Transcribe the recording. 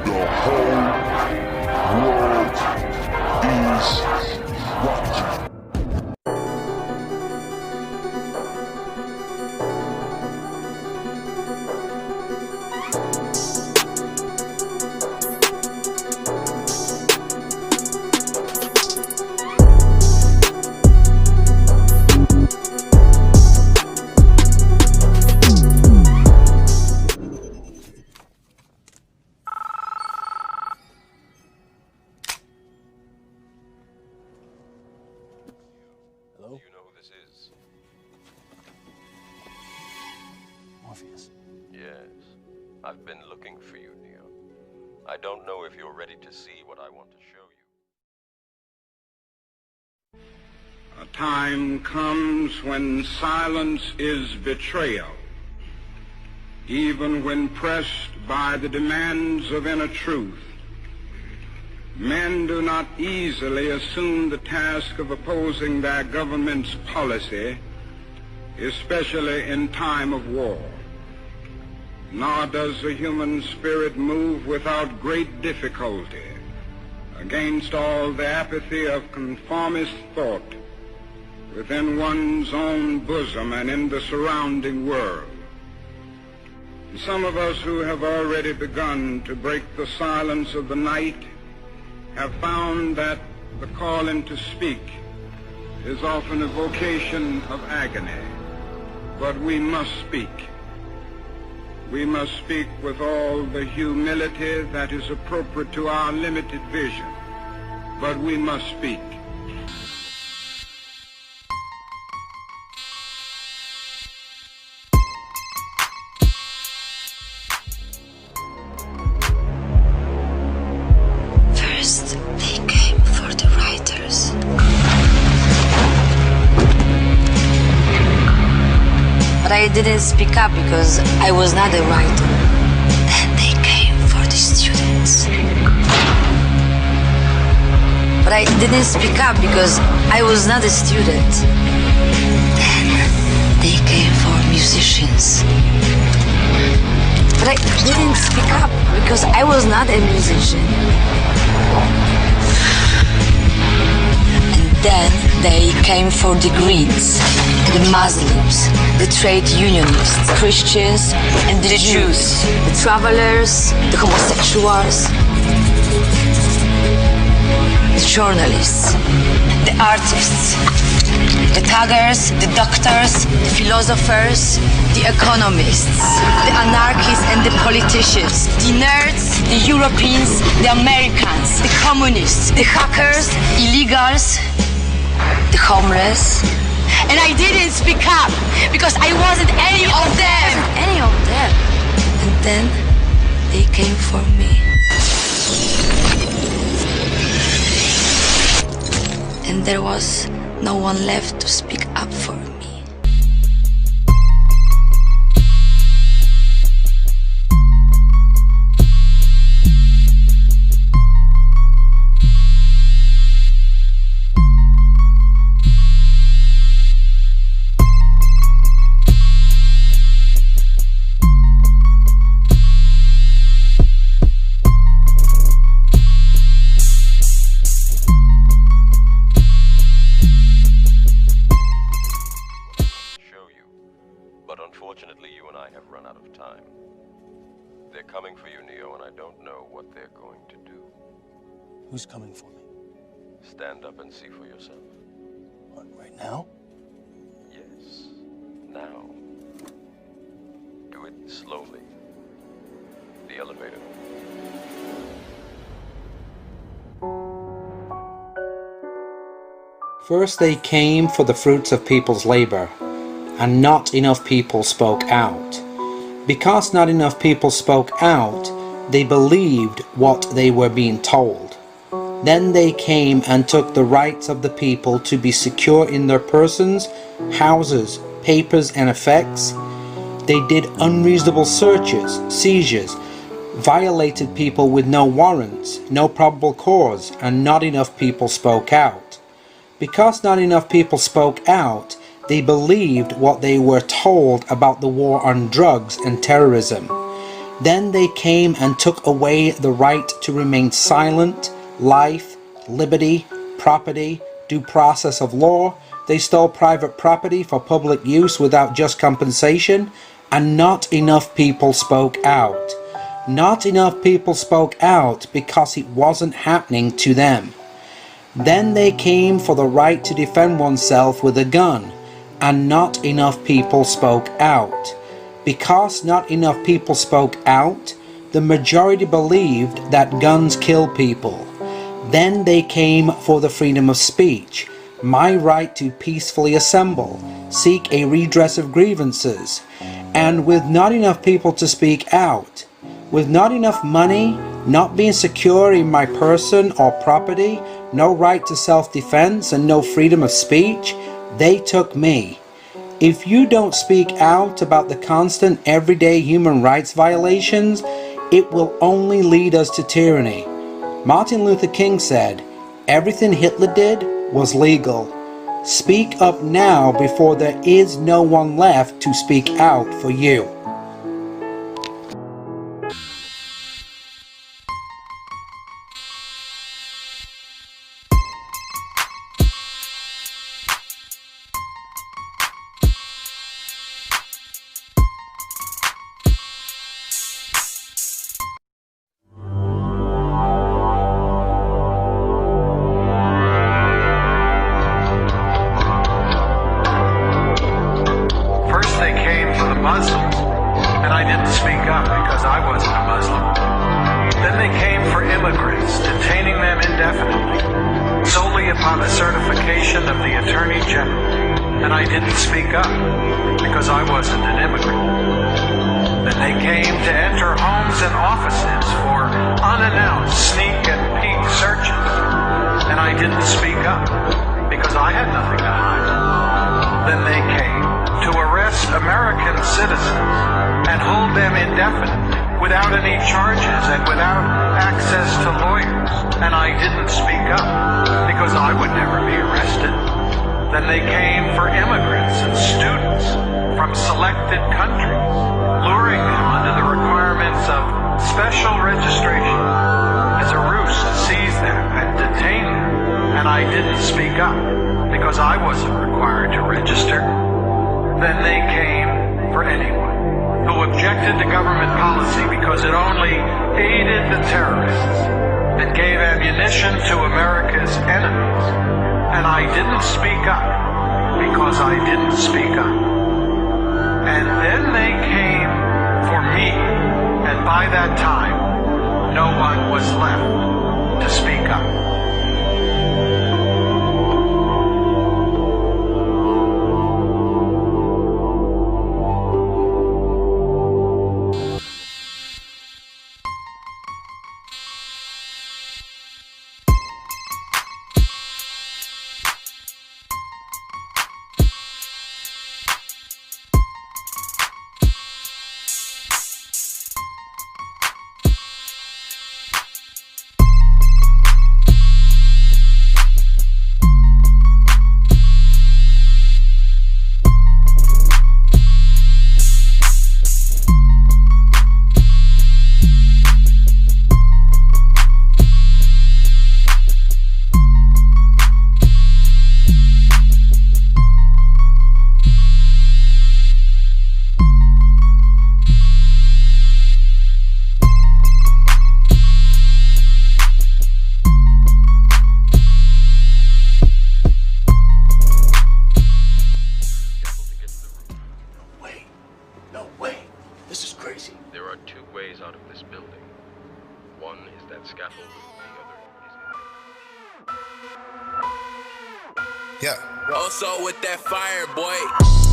The whole world is watching. Hello? You know who this is? Morpheus. Yes. I've been looking for you, Neo. I don't know if you're ready to see what I want to show you. A time comes when silence is betrayal, even when pressed by the demands of inner truth. Men do not easily assume the task of opposing their government's policy, especially in time of war. Nor does the human spirit move without great difficulty against all the apathy of conformist thought within one's own bosom and in the surrounding world. Some of us who have already begun to break the silence of the night have found that the calling to speak is often a vocation of agony. But we must speak. We must speak with all the humility that is appropriate to our limited vision. But we must speak. First, they came for the writers. But I didn't speak up because I was not a writer. Then they came for the students. But I didn't speak up because I was not a student. Then they came for musicians. But I didn't speak up because I was not a musician. And then they came for the Greens, the Muslims, the trade unionists, Christians and the Jews, the travelers, the homosexuals, the journalists, the artists, the thuggers, the doctors, the philosophers, the economists, the anarchists and the politicians, the nerds, the Europeans, the Americans, the communists, the hackers, illegals, the homeless. And I didn't speak up because I wasn't any of them. Any of them. And then they came for me. And there was no one left to speak up for me. But unfortunately, you and I have run out of time. They're coming for you, Neo, and I don't know what they're going to do. Who's coming for me? Stand up and see for yourself. What, right now? Yes, now. Do it slowly. The elevator. First they came for the fruits of people's labor, and not enough people spoke out. Because not enough people spoke out, they believed what they were being told. Then they came and took the rights of the people to be secure in their persons, houses, papers and effects. They did unreasonable searches, seizures, violated people with no warrants, no probable cause, and not enough people spoke out. Because not enough people spoke out, They believed what they were told about the war on drugs and terrorism. Then they came and took away the right to remain silent, life, liberty, property, due process of law. They stole private property for public use without just compensation, and not enough people spoke out. Not enough people spoke out because it wasn't happening to them. Then they came for the right to defend oneself with a gun, and not enough people spoke out. Because not enough people spoke out, the majority believed that guns kill people. Then they came for the freedom of speech, my right to peacefully assemble, seek a redress of grievances. And with not enough people to speak out, with not enough money, not being secure in my person or property, no right to self-defense, and no freedom of speech, they took me. If you don't speak out about the constant everyday human rights violations, it will only lead us to tyranny. Martin Luther King said, "Everything Hitler did was legal." Speak up now before there is no one left to speak out for you. Muslims, and I didn't speak up because I wasn't a Muslim. Then they came for immigrants, detaining them indefinitely, solely upon the certification of the Attorney General, and I didn't speak up because I wasn't an immigrant. Then they came to enter homes and offices for unannounced sneak and peek searches, and I didn't speak up because I had nothing to hide. Then they came to arrest American citizens and hold them indefinitely without any charges and without access to lawyers. And I didn't speak up because I would never be arrested. Then they came for immigrants and students from selected countries, luring them under the requirements of special registration as a ruse to seize them and detain them. And I didn't speak up because I wasn't required to register. Then they came for anyone who objected to government policy because it only aided the terrorists and gave ammunition to America's enemies. And I didn't speak up because I didn't speak up. And then they came for me, and by that time, no one was left to speak up. There are two ways out of this building. One is that scaffold, the other is... Yeah. Also with that fire, boy.